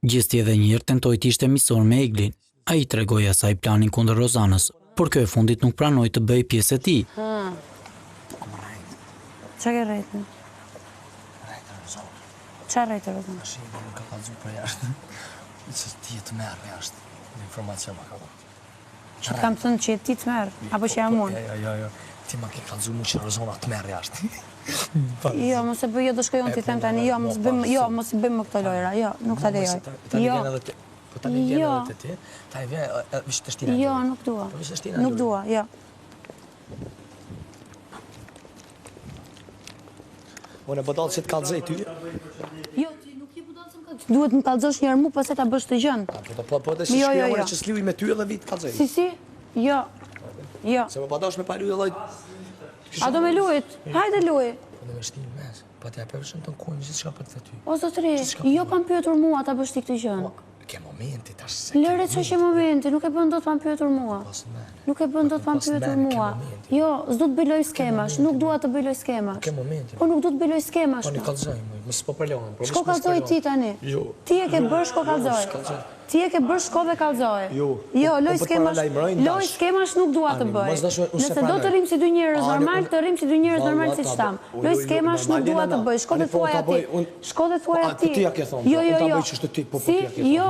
Gjesti edhe një herë tentoi të ishte miqësor me Eglin. Ai tregoi asaj planin kundër Rozanës, por kjo e fundit nuk pranoi të bëjë pjesë e tij. Çka ke rrejtë? Qa rrejtë, Rozana? Shqipe nuk ka kalëzu për jashtë. Që ti të merë për jashtë. Në informacion ma ka bërë. Që të kam thënë që ti të merë, apo që jam unë? Jo. Ti ma ke kalëzu mu që Rozana të merë jashtë. Jo, mos e bëj, jo do shkojon ti them tani, mos i bëjmë më këto lojra, jo, nuk ta lejoj. Po tani vjen edhe të ti, ta i vjen vishë të shtina. Jo, nuk dua. Nuk dua, jo. Unë e bëdalë që të kalëzej ty. Jo, ti nuk je budallë se më kalëzoj. Duhet më kalëzosh njerë mu, pastaj ta bësh të gjënë. Po dhe si shkjojnë që s'liuj me ty edhe vit kalëzej. Si? Jo. Se më badash me palu edhe... A do me luajt? Hajde luaj. Po dhe me shti në mes, pa t'ja përshën të në kujnë gjithë shka për të ty. O zotri, jo kam pyetur mua ta bësh ti këtë gjënë. Ke momenti tash se... Lëre që është momenti, nuk e bën dot pa më pyetur mua. Nuk e bën dot pa më pyetur mua. Jo, s'du të bëj loj skemash, nuk dua të bëj loj skemash. Ke momenti. Po nuk du të bëj loj skemash. Po një kalëzoj, më s'po përlohën. Shko kalëzoj ti tani. Jo. Ti e ke bërë shko kalëzoj. Ti e ke bërë shko dhe kalëzoj. Jo, loj skemash nuk dua të bëj. Nëse do të rrim si dy njerëz normal, të rrim si dy njerëz normal si shtam. Loj skemash nuk dua të bëj. Shko dhe thuaj ati. Shko dhe thuaj ati. Jo. Si, jo,